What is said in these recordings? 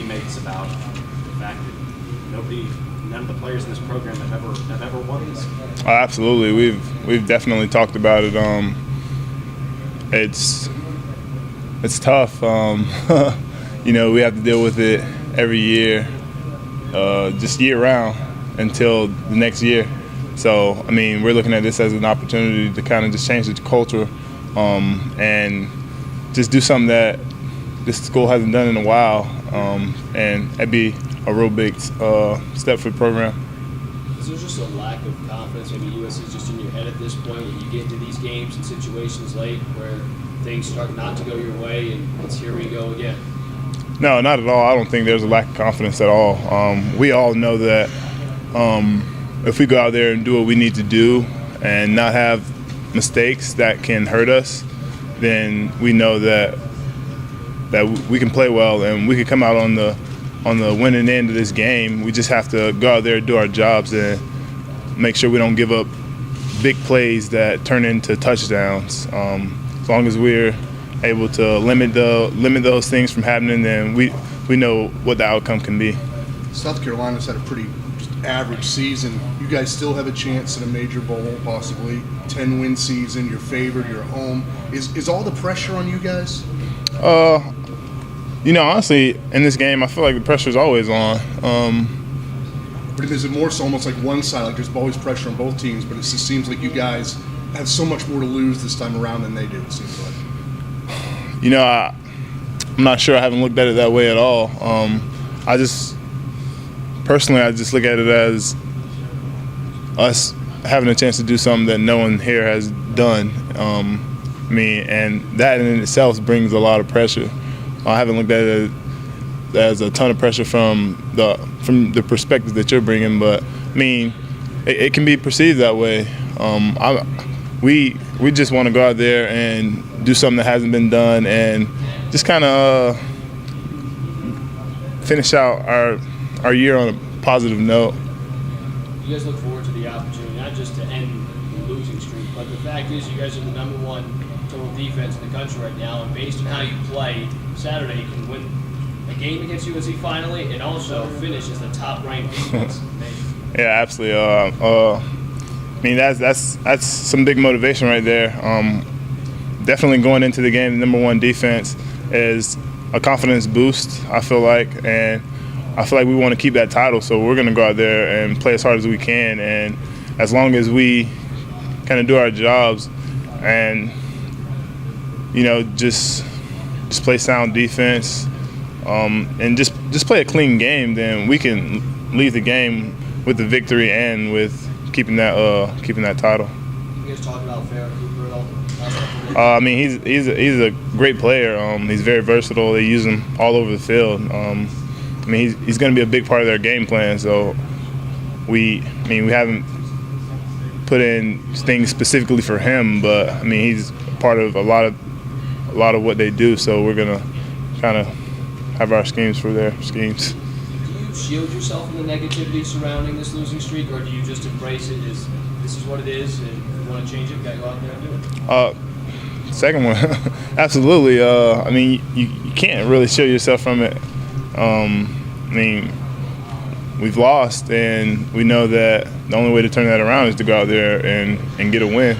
teammates about the fact that none of the players in this program have ever won this? Absolutely, we've definitely talked about it. It's tough. We have to deal with it every year, just year round until the next year. So, we're looking at this as an opportunity to kind of just change the culture and just do something that this school hasn't done in a while, and that'd be a real big step for the program. Is there just a lack of confidence? Maybe USC is just in your head at this point when you get into these games and situations late where things start not to go your way and it's here we go again? No, not at all. I don't think there's a lack of confidence at all. We all know that if we go out there and do what we need to do and not have mistakes that can hurt us, then we know that we can play well and we can come out on the winning end of this game. We just have to go out there and do our jobs and make sure we don't give up big plays that turn into touchdowns. As long as we're able to limit those things from happening, then we know what the outcome can be. South Carolina's had a pretty average season. You guys still have a chance at a major bowl, possibly 10-win season. You're favored. You're at home. Is all the pressure on you guys? Honestly, in this game, I feel like the pressure's always on. But is it more so almost like one side, like there's always pressure on both teams, but it just seems like you guys have so much more to lose this time around than they do, it seems like? I'm not sure. I haven't looked at it that way at all. I just look at it as us having a chance to do something that no one here has done. And that in itself brings a lot of pressure. I haven't looked at it as a ton of pressure from the perspective that you're bringing, but it can be perceived that way. We just want to go out there and do something that hasn't been done and just kind of finish out our year on a positive note. You guys look forward to the opportunity, not just to end the losing streak, but the fact is you guys are the number one total defense in the country right now, and based on how you play Saturday, you can win a game against USC finally and also finish as the top-ranked defense. Yeah, absolutely. That's some big motivation right there. Definitely going into the game, the number one defense is a confidence boost, I feel like, and I feel like we want to keep that title, so we're going to go out there and play as hard as we can, and as long as we kind of do our jobs and just play sound defense and just play a clean game, then we can leave the game with the victory and with keeping that title. You guys talk about Farrah Cooper at all? He's a great player. He's very versatile. They use him all over the field. He's going to be a big part of their game plan. So we haven't put in things specifically for him, but he's part of a lot of what they do. So we're going to kind of have our schemes for their schemes. Do you shield yourself from the negativity surrounding this losing streak, or do you just embrace it as this is what it is, and if you want to change it, you got to go out there and do it? Second one, absolutely. You can't really shield yourself from it. We've lost, and we know that the only way to turn that around is to go out there and get a win.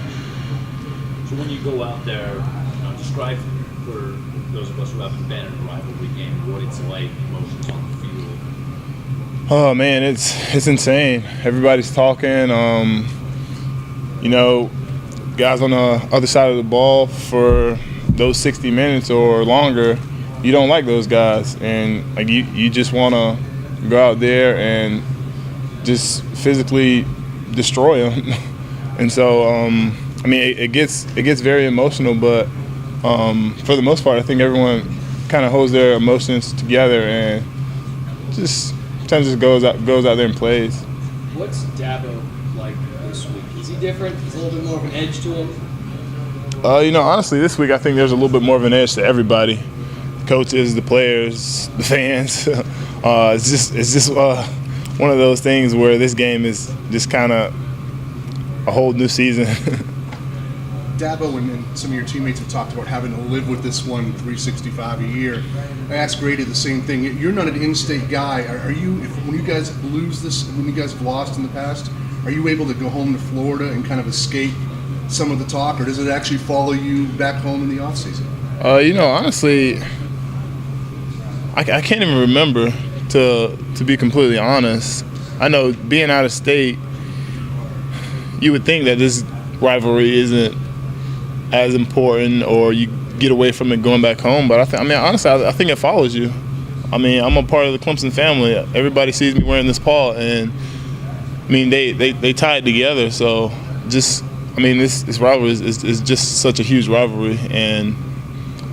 So when you go out there, describe for those of us who haven't been in a rivalry game what it's like, emotions on the field. Oh man, it's insane. Everybody's talking. Guys on the other side of the ball for those 60 minutes or longer, you don't like those guys, and you just want to go out there and just physically destroy them. And so it gets very emotional, but for the most part, I think everyone kind of holds their emotions together and just goes out there and plays. What's Dabo like this week? Is he different? Is a little bit more of an edge to him? Honestly, this week I think there's a little bit more of an edge to everybody. The coaches, the players, the fans. It's just one of those things where this game is just kind of a whole new season. Dabo and some of your teammates have talked about having to live with this one 365 a year. I asked Grady the same thing. You're not an in-state guy. Are you? When you guys lose this, when you guys have lost in the past, are you able to go home to Florida and kind of escape some of the talk, or does it actually follow you back home in the off season? Honestly, I can't even remember, to be completely honest. I know being out of state, you would think that this rivalry isn't as important, or you get away from it going back home. But honestly, I think it follows you. I'm a part of the Clemson family. Everybody sees me wearing this paw, and they tie it together. So this rivalry is just such a huge rivalry, and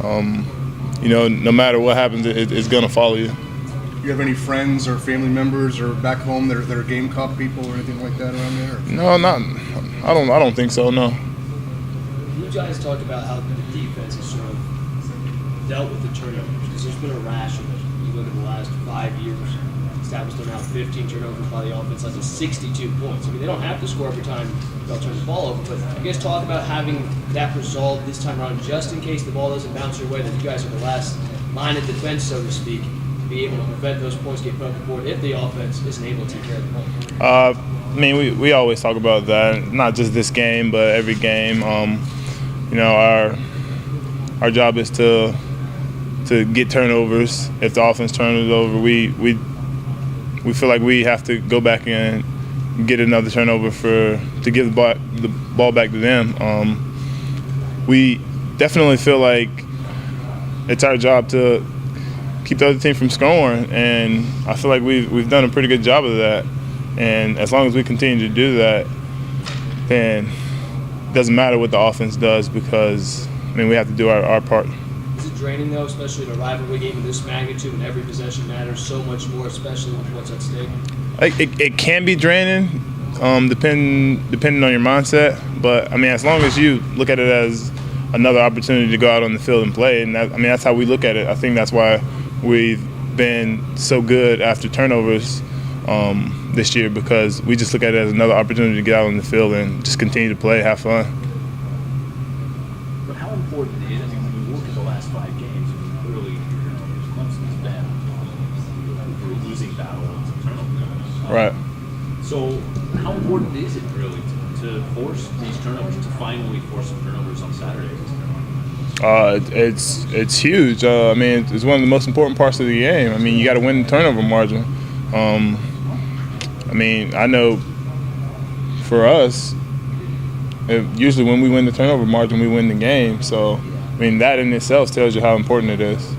no matter what happens, it's gonna follow you. Do you have any friends or family members or back home that are Gamecock people or anything like that around there? No, I don't think so. No. You guys talked about how the defense has sort of dealt with the turnovers, because there's been a rash of it. You look at the last 5 years, Stafford's thrown out 15 turnovers by the offense, led to 62 points. They don't have to score every time they'll turn the ball over, but I guess talk about having that resolved this time around, just in case the ball doesn't bounce your way, that you guys are the last line of defense, so to speak, to be able to prevent those points getting put on the board if the offense isn't able to take care of the ball. We always talk about that, not just this game, but every game. Our job is to get turnovers. If the offense turns it over, we feel like we have to go back and get another turnover to give the ball back to them. We definitely feel like it's our job to keep the other team from scoring, and I feel like we've done a pretty good job of that. And as long as we continue to do that, then it doesn't matter what the offense does, because we have to do our part. Is it draining, though, especially in a rivalry game of this magnitude, and every possession matters so much more, especially with what's at stake? It can be draining, depending on your mindset. But as long as you look at it as another opportunity to go out on the field and play, and that's how we look at it. I think that's why we've been so good after turnovers this year, because we just look at it as another opportunity to get out on the field and just continue to play, have fun. But how important is it? When you look at the last 5 games, clearly Clemson's been a losing battle and turnovers. Right. So how important is it really to force these turnovers, to finally force some turnovers on Saturdays? It's huge. It's one of the most important parts of the game. You got to win the turnover margin. I know for us, usually when we win the turnover margin, we win the game. So, that in itself tells you how important it is.